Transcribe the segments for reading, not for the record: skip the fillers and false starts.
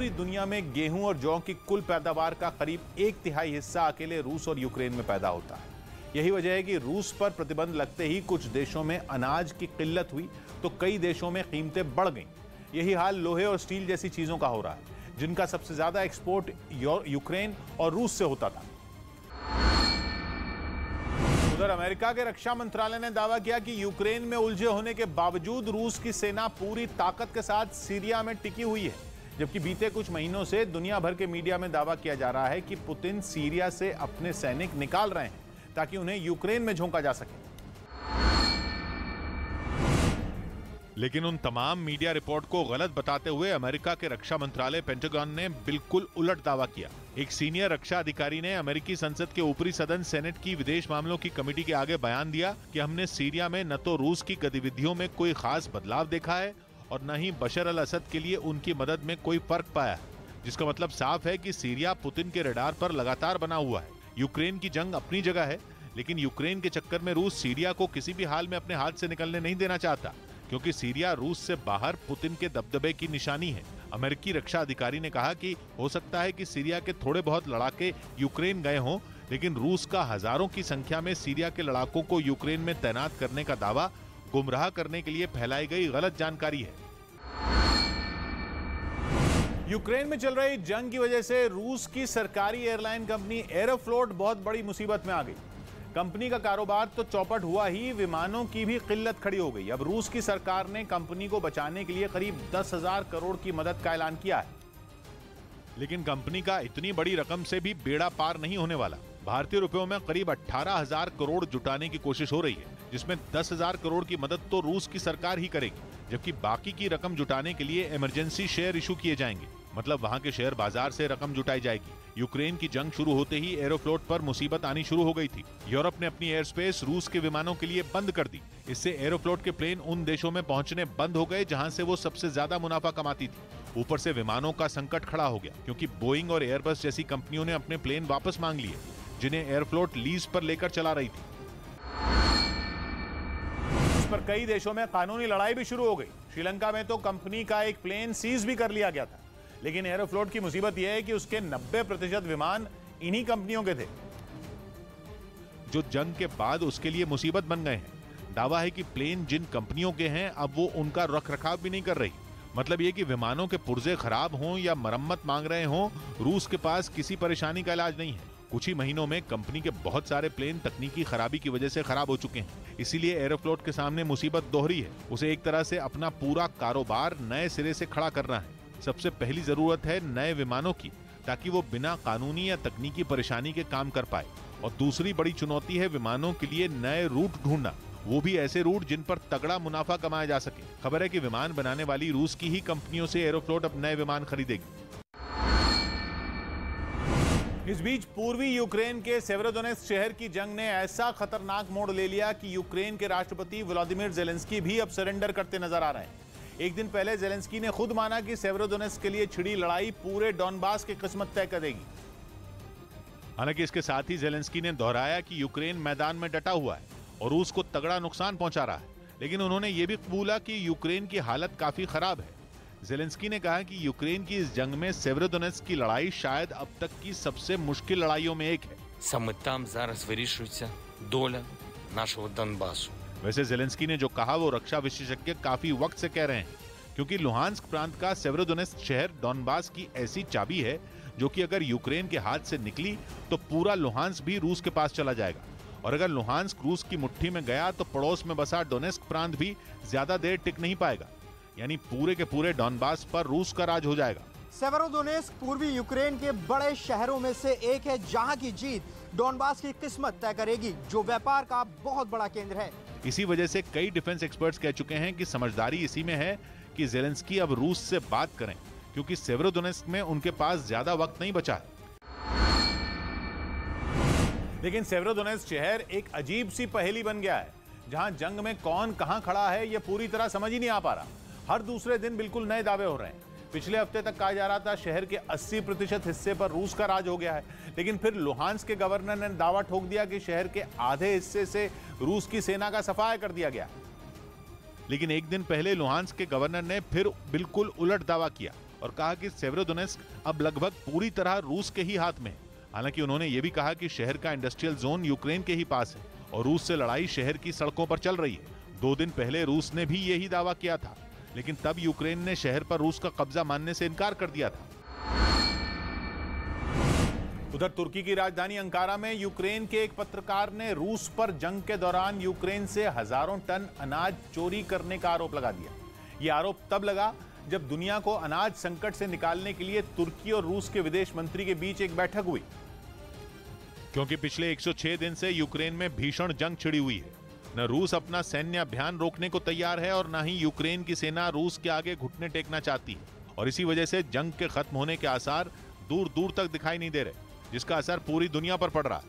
पूरी दुनिया में गेहूं और जौ की कुल पैदावार का करीब 1/3 हिस्सा अकेले रूस और यूक्रेन में पैदा होता है। यही वजह है कि रूस पर प्रतिबंध लगते ही कुछ देशों में अनाज की किल्लत हुई तो कई देशों में कीमतें बढ़ गईं। यही हाल लोहे और स्टील जैसी चीजों का हो रहा है, जिनका सबसे ज्यादा एक्सपोर्ट यूक्रेन और रूस से होता था। उधर अमेरिका के रक्षा मंत्रालय ने दावा किया कि यूक्रेन में उलझे होने के बावजूद रूस की सेना पूरी ताकत के साथ सीरिया में टिकी हुई है, जबकि बीते कुछ महीनों से दुनिया भर के मीडिया में दावा किया जा रहा है कि पुतिन सीरिया से अपने सैनिक निकाल रहे हैं ताकि उन्हें यूक्रेन में झोंका जा सके। लेकिन उन तमाम मीडिया रिपोर्ट को गलत बताते हुए अमेरिका के रक्षा मंत्रालय पेंटागन ने बिल्कुल उलट दावा किया। एक सीनियर रक्षा अधिकारी ने अमेरिकी संसद के ऊपरी सदन सेनेट की विदेश मामलों की कमेटी के आगे बयान दिया कि हमने सीरिया में न तो रूस की गतिविधियों में कोई खास बदलाव देखा है और न ही बशर अल असद के लिए उनकी मदद में कोई फर्क पाया है, जिसका मतलब साफ है कि सीरिया पुतिन के रडार पर लगातार बना हुआ है। यूक्रेन की जंग अपनी जगह है, लेकिन यूक्रेन के चक्कर में रूस सीरिया को किसी भी हाल में अपने हाथ से निकलने नहीं देना चाहता, क्योंकि सीरिया रूस से बाहर पुतिन के दबदबे की निशानी है। अमेरिकी रक्षा अधिकारी ने कहा कि हो सकता है कि सीरिया के थोड़े बहुत लड़ाके यूक्रेन गए हों, लेकिन रूस का हजारों की संख्या में सीरिया के लड़ाकों को यूक्रेन में तैनात करने का दावा गुमराह करने के लिए फैलाई गई गलत जानकारी है। यूक्रेन में चल रही जंग की वजह से रूस की सरकारी एयरलाइन कंपनी एरोफ्लोट बहुत बड़ी मुसीबत में आ गई। कंपनी का कारोबार तो चौपट हुआ ही, विमानों की भी किल्लत खड़ी हो गई। अब रूस की सरकार ने कंपनी को बचाने के लिए करीब 10,000 करोड़ की मदद का ऐलान किया है, लेकिन कंपनी का इतनी बड़ी रकम से भी बेड़ा पार नहीं होने वाला। भारतीय रुपयों में करीब 18,000 करोड़ जुटाने की कोशिश हो रही है, जिसमें 10,000 करोड़ की मदद तो रूस की सरकार ही करेगी, जबकि बाकी की रकम जुटाने के लिए इमरजेंसी शेयर इशू किए जाएंगे। मतलब वहां के शेयर बाजार से रकम जुटाई जाएगी। यूक्रेन की जंग शुरू होते ही एरोफ्लोट पर मुसीबत आनी शुरू हो गई थी। यूरोप ने अपनी एयर स्पेस रूस के विमानों के लिए बंद कर दी। इससे एरोफ्लोट के प्लेन उन देशों में पहुंचने बंद हो गए जहां से वो सबसे ज्यादा मुनाफा कमाती थी। ऊपर से विमानों का संकट खड़ा हो गया, क्योंकि बोइंग और एयरबस जैसी कंपनियों ने अपने प्लेन वापस मांग लिए, जिन्हें एयरफ्लोट लीज पर लेकर चला रही थी। इस पर कई देशों में कानूनी लड़ाई भी शुरू हो गई। श्रीलंका में तो कंपनी का एक प्लेन सीज भी कर लिया गया था, लेकिन एरोफ्लोट की मुसीबत यह है कि उसके 90% विमान इन्हीं कंपनियों के थे, जो जंग के बाद उसके लिए मुसीबत बन गए हैं। दावा है कि प्लेन जिन कंपनियों के हैं अब वो उनका रखरखाव भी नहीं कर रही। मतलब ये कि विमानों के पुर्जे खराब हों या मरम्मत मांग रहे हों, रूस के पास किसी परेशानी का इलाज नहीं है। कुछ ही महीनों में कंपनी के बहुत सारे प्लेन तकनीकी खराबी की वजह से खराब हो चुके हैं। इसीलिए एरोफ्लोट के सामने मुसीबत दोहरी है। उसे एक तरह से अपना पूरा कारोबार नए सिरे से खड़ा करना है। सबसे पहली जरूरत है नए विमानों की, ताकि वो बिना कानूनी या तकनीकी परेशानी के काम कर पाए। और दूसरी बड़ी चुनौती है विमानों के लिए नए रूट ढूंढना, वो भी ऐसे रूट जिन पर तगड़ा मुनाफा कमाया जा सके। खबर है कि विमान बनाने वाली रूस की ही कंपनियों से एरोफ्लोट अब नए विमान खरीदेगी। इस बीच पूर्वी यूक्रेन के सेवेरोडोनेत्स्क शहर की जंग ने ऐसा खतरनाक मोड़ ले लिया कि यूक्रेन के राष्ट्रपति व्लादिमीर ज़ेलेंस्की भी अब सरेंडर करते नजर आ रहे हैं। एक दिन पहले ज़ेलेंस्की ने खुद माना कि सेवेरोडोनेत्स्क के लिए छिड़ी लड़ाई पूरे डॉनबास की किस्मत तय करेगी। हालांकि इसके साथ ही ज़ेलेंस्की ने दोहराया कि यूक्रेन मैदान में डटा हुआ है और रूस को तगड़ा नुकसान पहुंचा रहा है, लेकिन उन्होंने ये भी कबूला कि यूक्रेन की हालत काफी खराब है। ज़ेलेंस्की ने कहा कि यूक्रेन की इस जंग में सेवेरोडोनेत्स्क की लड़ाई शायद अब तक की सबसे मुश्किल लड़ाइयों में एक है। Саме там зараз вирішується доля нашого Донбасу। वैसे ज़ेलेंस्की ने जो कहा वो रक्षा विशेषज्ञ काफी वक्त से कह रहे हैं, क्योंकि लुहांस्क प्रांत का सेवेरोडोनेत्स्क शहर डॉनबास की ऐसी चाबी है जो कि अगर यूक्रेन के हाथ से निकली तो पूरा लुहांस्क भी रूस के पास चला जाएगा, और अगर लुहांस्क रूस की मुट्ठी में गया तो पड़ोस में बसा डोनेस्क प्रांत भी ज्यादा देर टिक नहीं पाएगा। यानी पूरे के पूरे डॉनबास पर रूस का राज हो जाएगा। सेवेरोडोनेत्स्क पूर्वी यूक्रेन के बड़े शहरों में से एक है, जहां की जीत डॉनबास की किस्मत तय करेगी, जो व्यापार का बहुत बड़ा केंद्र है। इसी वजह से कई डिफेंस एक्सपर्ट्स कह चुके हैं कि समझदारी इसी में है कि ज़ेलेंस्की अब रूस से बात करें, क्योंकि सेवेरोडोनेत्स्क में उनके पास ज्यादा वक्त नहीं बचा है। लेकिन सेवेरोडोनेत्स्क शहर एक अजीब सी पहेली बन गया है, जहां जंग में कौन कहां खड़ा है यह पूरी तरह समझ ही नहीं आ पा रहा। हर दूसरे दिन बिल्कुल नए दावे हो रहे हैं। पिछले हफ्ते तक कहा जा रहा था शहर के 80% हिस्से पर रूस का राज हो गया है, लेकिन फिर लुहांस्क के गवर्नर ने दावा ठोक दिया कि शहर के आधे हिस्से से रूस की सेना का सफाया कर दिया गया। लेकिन एक दिन पहले लुहांस्क के गवर्नर ने फिर बिल्कुल उलट दावा किया और कहा कि सेवेरोडोनेस्क अब लगभग पूरी तरह रूस के ही हाथ में है। हालांकि उन्होंने ये भी कहा कि शहर का इंडस्ट्रियल जोन यूक्रेन के ही पास है और रूस से लड़ाई शहर की सड़कों पर चल रही है। 2 दिन पहले रूस ने भी यही दावा किया था, लेकिन तब यूक्रेन ने शहर पर रूस का कब्जा मानने से इनकार कर दिया था। उधर तुर्की की राजधानी अंकारा में यूक्रेन के एक पत्रकार ने रूस पर जंग के दौरान यूक्रेन से हजारों टन अनाज चोरी करने का आरोप लगा दिया। यह आरोप तब लगा जब दुनिया को अनाज संकट से निकालने के लिए तुर्की और रूस के विदेश मंत्री के बीच एक बैठक हुई, क्योंकि पिछले 106 दिन से यूक्रेन में भीषण जंग छिड़ी हुई है। न रूस अपना सैन्य अभियान रोकने को तैयार है और न ही यूक्रेन की सेना रूस के आगे घुटने टेकना चाहती है और इसी वजह से जंग के खत्म होने के आसार दूर दूर तक दिखाई नहीं दे रहे, जिसका असर पूरी दुनिया पर पड़ रहा है।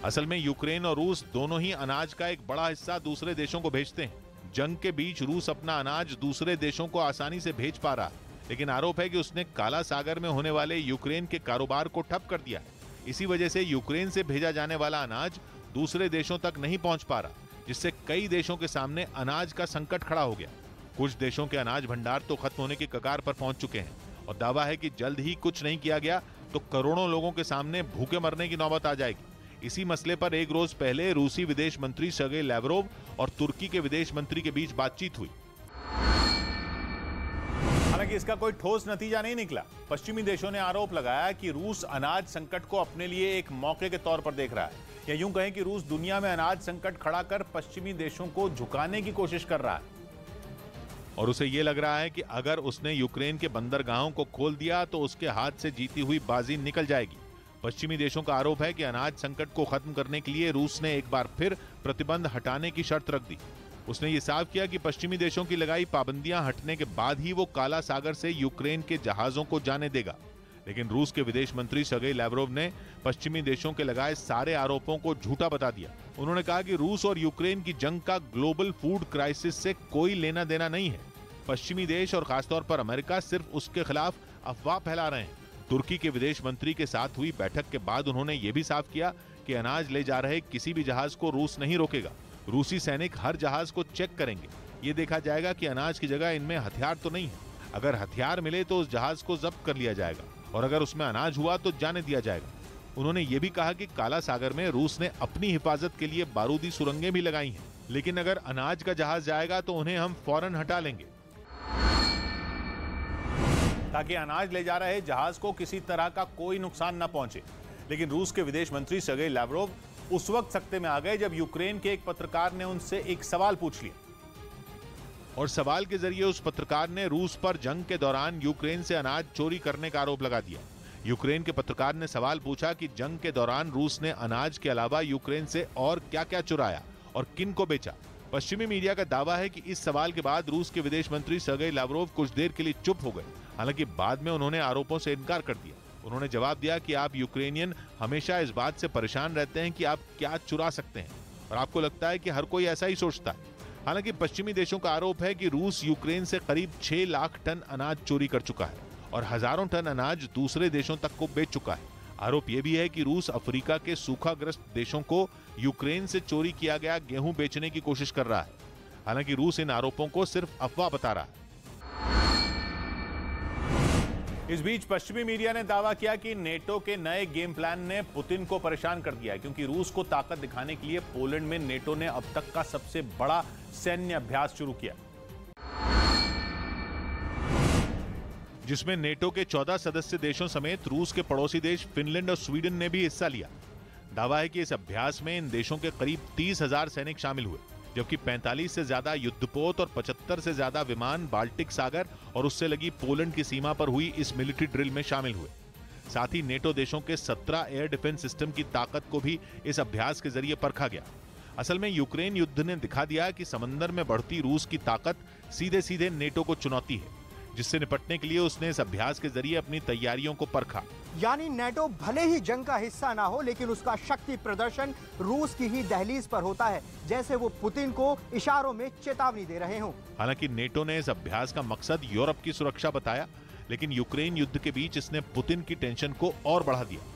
असल में यूक्रेन और रूस दोनों ही अनाज का एक बड़ा हिस्सा दूसरे देशों को भेजते हैं। जंग के बीच रूस अपना अनाज दूसरे देशों को आसानी से भेज पा रहा है, लेकिन आरोप है कि उसने काला सागर में होने वाले यूक्रेन के कारोबार को ठप कर दिया है। इसी वजह से यूक्रेन से भेजा जाने वाला अनाज दूसरे देशों तक नहीं पहुंच पा रहा, जिससे कई देशों के सामने अनाज का संकट खड़ा हो गया। कुछ देशों के अनाज भंडार तो खत्म होने की कगार पर पहुंच चुके हैं और दावा है कि जल्द ही कुछ नहीं किया गया तो करोड़ों लोगों के सामने भूखे मरने की नौबत आ जाएगी। इसी मसले पर एक रोज पहले रूसी विदेश मंत्री सर्गेई लैवरोव और तुर्की के विदेश मंत्री के बीच बातचीत हुई। हालांकि इसका कोई ठोस नतीजा नहीं निकला। पश्चिमी देशों ने आरोप लगाया कि रूस अनाज संकट को अपने लिए एक मौके के तौर पर देख रहा है, या यूं कहें कि रूस दुनिया में अनाज संकट खड़ा कर पश्चिमी देशों को झुकाने की कोशिश कर रहा है और उसे यह लग रहा है कि अगर उसने यूक्रेन के बंदरगाहों को खोल दिया तो उसके हाथ से जीती हुई बाजी निकल जाएगी। पश्चिमी देशों का आरोप है कि अनाज संकट को खत्म करने के लिए रूस ने एक बार फिर प्रतिबंध हटाने की शर्त रख दी। उसने ये साफ किया कि पश्चिमी देशों की लगाई पाबंदियां हटने के बाद ही वो काला सागर से यूक्रेन के जहाजों को जाने देगा। लेकिन रूस के विदेश मंत्री सर्गेई लैवरोव ने पश्चिमी देशों के लगाए सारे आरोपों को झूठा बता दिया। उन्होंने कहा कि रूस और यूक्रेन की जंग का ग्लोबल फूड क्राइसिस से कोई लेना देना नहीं है। पश्चिमी देश और खासतौर पर अमेरिका सिर्फ उसके खिलाफ अफवाह फैला रहे हैं। तुर्की के विदेश मंत्री के साथ हुई बैठक के बाद उन्होंने ये भी साफ किया कि अनाज ले जा रहे किसी भी जहाज को रूस नहीं रोकेगा। रूसी सैनिक हर जहाज को चेक करेंगे। ये देखा जाएगा कि अनाज की जगह इनमें हथियार तो नहीं है। अगर हथियार मिले तो उस जहाज को जब्त कर लिया जाएगा और अगर उसमें अनाज हुआ तो जाने दिया जाएगा। उन्होंने ये भी कहा कि काला सागर में रूस ने अपनी हिफाजत के लिए बारूदी सुरंगें भी लगाई हैं, लेकिन अगर अनाज का जहाज जाएगा तो उन्हें हम फौरन हटा लेंगे, ताकि अनाज ले जा रहे जहाज को किसी तरह का कोई नुकसान न पहुंचे। लेकिन रूस के विदेश मंत्री सर्गेई लैवरोव उस वक्त सकते में आ गए जब यूक्रेन के एक पत्रकार ने उनसे एक सवाल पूछ लिया और सवाल के जरिए उस पत्रकार ने रूस पर जंग के दौरान यूक्रेन से अनाज चोरी करने का आरोप लगा दिया। यूक्रेन के पत्रकार ने सवाल पूछा कि जंग के दौरान रूस ने अनाज के अलावा यूक्रेन से और क्या-क्या चुराया और किन को बेचा। पश्चिमी मीडिया का दावा है कि इस सवाल के बाद रूस के विदेश मंत्री सर्गेई लैवरोव कुछ देर के लिए चुप हो गए। हालांकि बाद में उन्होंने आरोपों से इनकार कर दिया। उन्होंने जवाब दिया कि आप यूक्रेनियन हमेशा इस बात से परेशान रहते हैं कि आप क्या चुरा सकते हैं और आपको लगता है कि हर कोई ऐसा ही सोचता है। हालांकि पश्चिमी देशों का आरोप है कि रूस यूक्रेन से करीब 6 लाख टन अनाज चोरी कर चुका है और हजारों टन अनाज दूसरे देशों तक को बेच चुका है। आरोप यह भी है कि रूस अफ्रीका के सूखाग्रस्त देशों को यूक्रेन से चोरी किया गया गेहूं बेचने की कोशिश कर रहा है। हालांकि रूस इन आरोपों को सिर्फ अफवाह बता रहा है। इस बीच पश्चिमी मीडिया ने दावा किया कि नेटो के नए गेम प्लान ने पुतिन को परेशान कर दिया, क्योंकि रूस को ताकत दिखाने के लिए पोलैंड में नेटो ने अब तक का सबसे बड़ा सैन्य अभ्यास शुरू किया, जिसमें नेटो के 14 सदस्य देशों समेत रूस के पड़ोसी देश फिनलैंड और स्वीडन ने भी हिस्सा लिया। दावा है कि इस अभ्यास में इन देशों के करीब 30,000 सैनिक शामिल हुए, जबकि 45 से ज्यादा युद्धपोत और 75 से ज्यादा विमान बाल्टिक सागर और उससे लगी पोलैंड की सीमा पर हुई इस मिलिट्री ड्रिल में शामिल हुए। साथ ही नेटो देशों के 17 एयर डिफेंस सिस्टम की ताकत को भी इस अभ्यास के जरिए परखा गया। असल में यूक्रेन युद्ध ने दिखा दिया कि समंदर में बढ़ती रूस की ताकत सीधे सीधे नेटो को चुनौती है, जिससे निपटने के लिए उसने इस अभ्यास के जरिए अपनी तैयारियों को परखा। यानी नेटो भले ही जंग का हिस्सा ना हो, लेकिन उसका शक्ति प्रदर्शन रूस की ही दहलीज पर होता है, जैसे वो पुतिन को इशारों में चेतावनी दे रहे हों। हालांकि नेटो ने इस अभ्यास का मकसद यूरोप की सुरक्षा बताया, लेकिन यूक्रेन युद्ध के बीच इसने पुतिन की टेंशन को और बढ़ा दिया।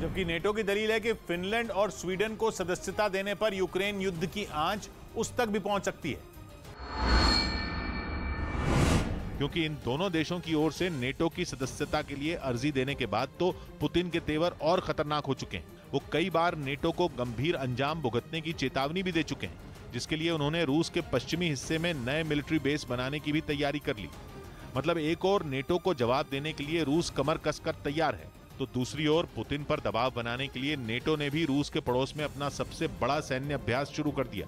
जबकि नेटो की दलील है कि फिनलैंड और स्वीडन को सदस्यता देने पर यूक्रेन युद्ध की आंच उस तक भी पहुंच सकती है, क्योंकि इन दोनों देशों की ओर से नेटो की सदस्यता के लिए अर्जी देने के बाद तो पुतिन के तेवर और खतरनाक हो चुके हैं। वो कई बार नेटो को गंभीर अंजाम भुगतने की चेतावनी भी दे चुके हैं, जिसके लिए उन्होंने रूस के पश्चिमी हिस्से में नए मिलिट्री बेस बनाने की भी तैयारी कर ली। मतलब एक और नेटो को जवाब देने के लिए रूस कमर कसकर तैयार है, तो दूसरी ओर पुतिन पर दबाव बनाने के लिए नेटो ने भी रूस के पड़ोस में अपना सबसे बड़ा सैन्य अभ्यास शुरू कर दिया।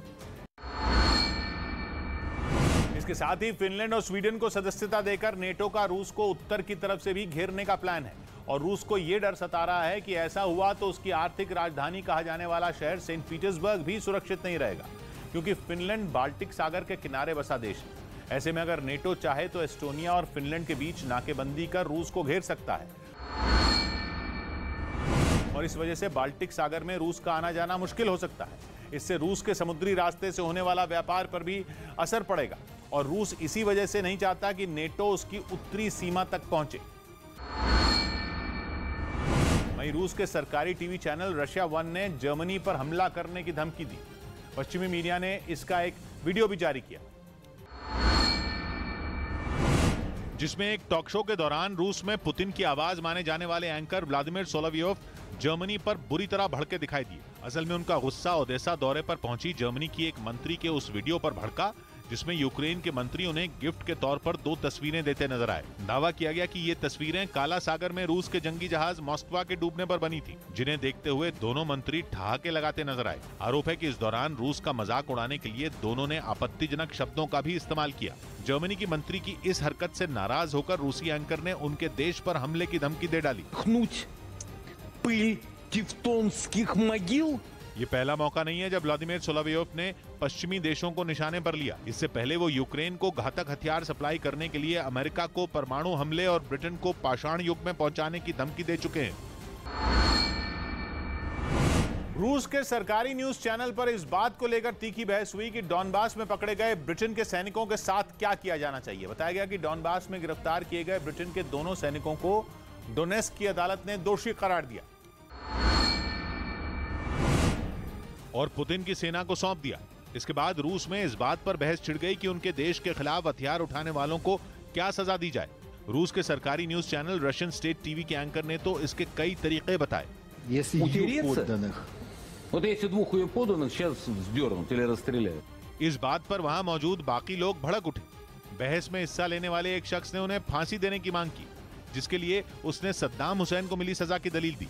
इसके साथ ही फिनलैंड और स्वीडन को सदस्यता देकर नेटो का रूस को उत्तर की तरफ से भी घेरने का प्लान है, और रूस को यह डर सता रहा है कि ऐसा हुआ तो उसकी आर्थिक राजधानी कहा जाने वाला शहर सेंट पीटर्सबर्ग भी सुरक्षित नहीं रहेगा, क्योंकि फिनलैंड बाल्टिक सागर के किनारे बसा देश है। ऐसे में अगर नेटो चाहे तो एस्टोनिया और फिनलैंड के बीच नाकेबंदी कर रूस को घेर सकता है, और इस वजह से बाल्टिक सागर में रूस का आना जाना मुश्किल हो सकता है। इससे रूस के समुद्री रास्ते से होने वाला व्यापार पर भी असर पड़ेगा, और रूस इसी वजह से नहीं चाहता कि नेटो उसकी उत्तरी सीमा तक पहुंचे। वहीं रूस के सरकारी टीवी चैनल रशिया 1 ने जर्मनी पर हमला करने की धमकी दी। पश्चिमी मीडिया ने इसका एक वीडियो भी जारी किया, जिसमें एक टॉक शो के दौरान रूस में पुतिन की आवाज माने जाने वाले एंकर व्लादिमीर सोलोवियोव जर्मनी पर बुरी तरह भड़के दिखाई दिए। असल में उनका गुस्सा ओदेसा दौरे पर पहुंची जर्मनी की एक मंत्री के उस वीडियो पर भड़का, जिसमें यूक्रेन के मंत्री उन्हें गिफ्ट के तौर पर 2 तस्वीरें देते नजर आए। दावा किया गया कि ये तस्वीरें काला सागर में रूस के जंगी जहाज मॉस्कवा के डूबने पर बनी थी, जिन्हें देखते हुए दोनों मंत्री ठहाके लगाते नजर आए। आरोप है कि इस दौरान रूस का मजाक उड़ाने के लिए दोनों ने आपत्तिजनक शब्दों का भी इस्तेमाल किया। जर्मनी की मंत्री की इस हरकत से नाराज होकर रूसी एंकर ने उनके देश पर हमले की धमकी दे डाली। ये पहला मौका नहीं है जब व्लादिमीर सोलोवियोव ने पश्चिमी देशों को निशाने पर लिया। इससे पहले वो यूक्रेन को घातक हथियार सप्लाई करने के लिए अमेरिका को परमाणु हमले और ब्रिटेन को पाषाण युग में पहुंचाने की धमकी दे चुके हैं। रूस के सरकारी न्यूज चैनल पर इस बात को लेकर तीखी बहस हुई कि डॉनबास में पकड़े गए ब्रिटेन के सैनिकों के साथ क्या किया जाना चाहिए। बताया गया कि डॉनबास में गिरफ्तार किए गए ब्रिटेन के दोनों सैनिकों को डोनेस्क की अदालत ने दोषी करार दिया और पुतिन की सेना को सौंप दिया। इसके बाद रूस में इस बात पर बहस छिड़ गई कि उनके देश के खिलाफ हथियार उठाने वालों को क्या सजा दी जाए। रूस के सरकारी news channel Russian state TV के एंकर ने तो इसके कई तरीके बताए। इस बात पर वहां मौजूद बाकी लोग भड़क उठे। बहस में हिस्सा लेने वाले एक शख्स ने उन्हें फांसी देने की मांग की, जिसके लिए उसने सद्दाम हुसैन को मिली सजा की दलील दी।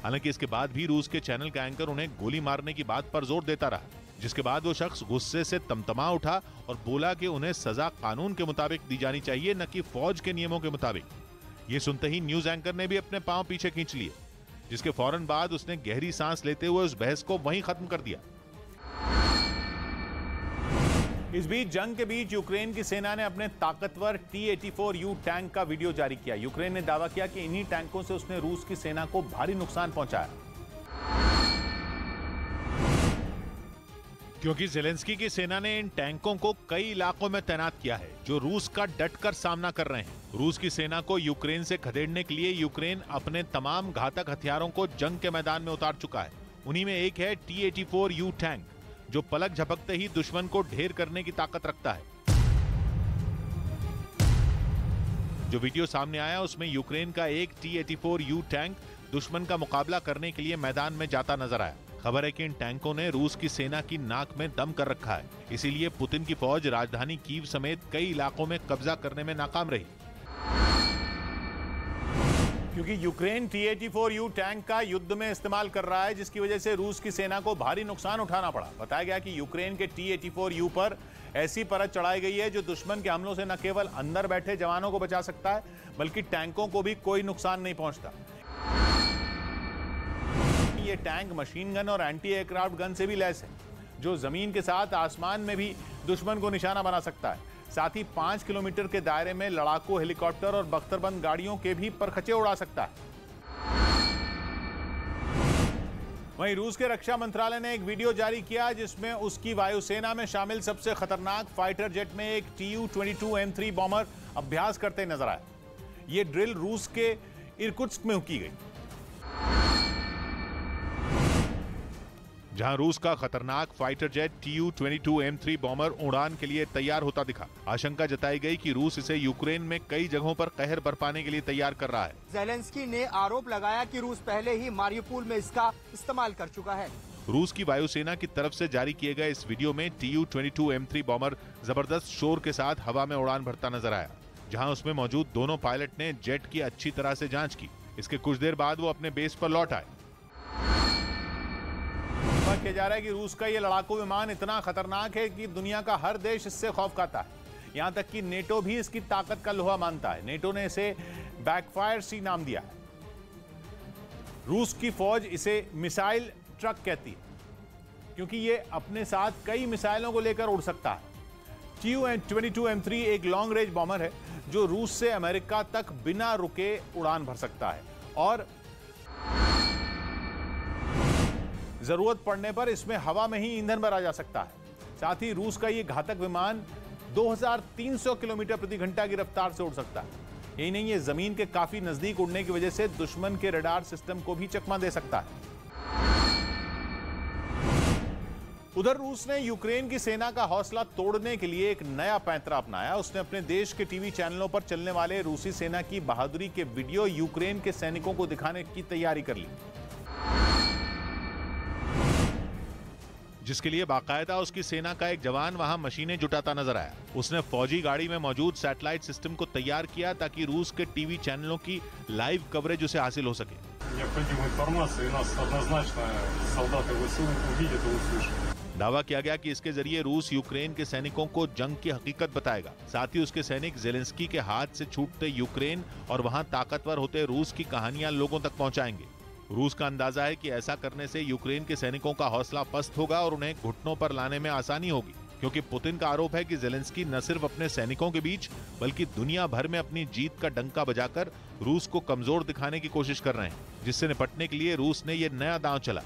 हालांकि इसके बाद भी रूस के चैनल का एंकर उन्हें गोली मारने की बात पर जोर देता रहा, जिसके बाद वो शख्स गुस्से से तमतमा उठा और बोला कि उन्हें सजा कानून के मुताबिक दी जानी चाहिए, न कि फौज के नियमों के मुताबिक। ये सुनते ही न्यूज एंकर ने भी अपने पांव पीछे खींच लिए, जिसके फौरन बाद उसने गहरी सांस लेते हुए उस बहस को वहीं खत्म कर दिया। इस बीच जंग के बीच यूक्रेन की सेना ने अपने ताकतवर T-84U टैंक का वीडियो जारी किया। यूक्रेन ने दावा किया कि इन्हीं टैंकों से उसने रूस की सेना को भारी नुकसान पहुंचाया, क्योंकि ज़ेलेंस्की की सेना ने इन टैंकों को कई इलाकों में तैनात किया है जो रूस का डटकर सामना कर रहे हैं। रूस की सेना को यूक्रेन से खदेड़ने के लिए यूक्रेन अपने तमाम घातक हथियारों को जंग के मैदान में उतार चुका है। उन्हीं में एक है T-84U टैंक, जो पलक झपकते ही दुश्मन को ढेर करने की ताकत रखता है। जो वीडियो सामने आया उसमें यूक्रेन का एक T-84U टैंक दुश्मन का मुकाबला करने के लिए मैदान में जाता नजर आया। खबर है कि इन टैंकों ने रूस की सेना की नाक में दम कर रखा है, इसीलिए पुतिन की फौज राजधानी कीव समेत कई इलाकों में कब्जा करने में नाकाम रही। क्योंकि यूक्रेन T-84U टैंक का युद्ध में इस्तेमाल कर रहा है, जिसकी वजह से रूस की सेना को भारी नुकसान उठाना पड़ा। बताया गया कि यूक्रेन के T-84U पर ऐसी परत चढ़ाई गई है जो दुश्मन के हमलों से न केवल अंदर बैठे जवानों को बचा सकता है, बल्कि टैंकों को भी कोई नुकसान नहीं पहुंचता। ये टैंक मशीन गन और एंटी एयरक्राफ्ट गन से भी लैस है, जो जमीन के साथ आसमान में भी दुश्मन को निशाना बना सकता है। साथ ही 5 किलोमीटर के दायरे में लड़ाकू हेलीकॉप्टर और बख्तरबंद गाड़ियों के भी परखचे उड़ा सकता है। वहीं रूस के रक्षा मंत्रालय ने एक वीडियो जारी किया जिसमें उसकी वायुसेना में शामिल सबसे खतरनाक फाइटर जेट में एक Tu-22M3 बॉम्बर अभ्यास करते नजर आया। ये ड्रिल रूस के इरकुत्स्क में की गई। जहां रूस का खतरनाक फाइटर जेट Tu-22M3 बॉम्बर उड़ान के लिए तैयार होता दिखा। आशंका जताई गई कि रूस इसे यूक्रेन में कई जगहों पर कहर बरपाने के लिए तैयार कर रहा है। ज़ेलेंस्की ने आरोप लगाया कि रूस पहले ही मारियुपोल में इसका इस्तेमाल कर चुका है। रूस की वायुसेना की तरफ से जारी किए गए इस वीडियो में Tu-22M3 बॉम्बर जबरदस्त शोर के साथ हवा में उड़ान भरता नजर आया, जहां उसमें मौजूद दोनों पायलट ने जेट की अच्छी तरह से जांच की। इसके कुछ देर बाद वो अपने बेस पर लौट आए। किया जा रहा है कि रूस का ये लड़ाकू विमान इतना खतरनाक है कि दुनिया का हर देश इससे खौफ खाता है। यहां तक कि नेटो भी इसकी ताकत का लोहा मानता है। नेटो ने इसे बैकफायर सी नाम दिया है। रूस की फौज इसे मिसाइल ट्रक कहती है क्योंकि ये अपने साथ कई मिसाइलों को लेकर उड़ सकता है। Tu-22M3 एक लॉन्ग रेंज बॉम्बर है जो रूस से अमेरिका तक बिना रुके उड़ान भर सकता है और जरूरत पड़ने पर इसमें हवा में ही ईंधन भरा जा सकता है। साथ ही रूस का ये घातक विमान 2300 किलोमीटर प्रति घंटा की रफ्तार से उड़ सकता है। यही नहीं, ये जमीन के काफी नजदीक उड़ने की वजह से दुश्मन के रडार सिस्टम को भी चकमा दे सकता है। उधर रूस ने यूक्रेन की सेना का हौसला तोड़ने के लिए एक नया पैंतरा अपनाया। उसने अपने देश के टीवी चैनलों पर चलने वाले रूसी सेना की बहादुरी के वीडियो यूक्रेन के सैनिकों को दिखाने की तैयारी कर ली, जिसके लिए बाकायदा उसकी सेना का एक जवान वहां मशीनें जुटाता नजर आया। उसने फौजी गाड़ी में मौजूद सैटेलाइट सिस्टम को तैयार किया ताकि रूस के टीवी चैनलों की लाइव कवरेज उसे हासिल हो सके। दावा किया गया कि इसके जरिए रूस यूक्रेन के सैनिकों को जंग की हकीकत बताएगा। साथ ही उसके सैनिक ज़ेलेंस्की के हाथ से छूटते यूक्रेन और वहां ताकतवर होते रूस की कहानियां लोगों तक पहुंचाएंगे। रूस का अंदाजा है कि ऐसा करने से यूक्रेन के सैनिकों का हौसला पस्त होगा और उन्हें घुटनों पर लाने में आसानी होगी, क्योंकि पुतिन का आरोप है कि ज़ेलेंस्की न सिर्फ अपने सैनिकों के बीच बल्कि दुनिया भर में अपनी जीत का डंका बजाकर रूस को कमजोर दिखाने की कोशिश कर रहे हैं, जिससे निपटने के लिए रूस ने यह नया दांव चला।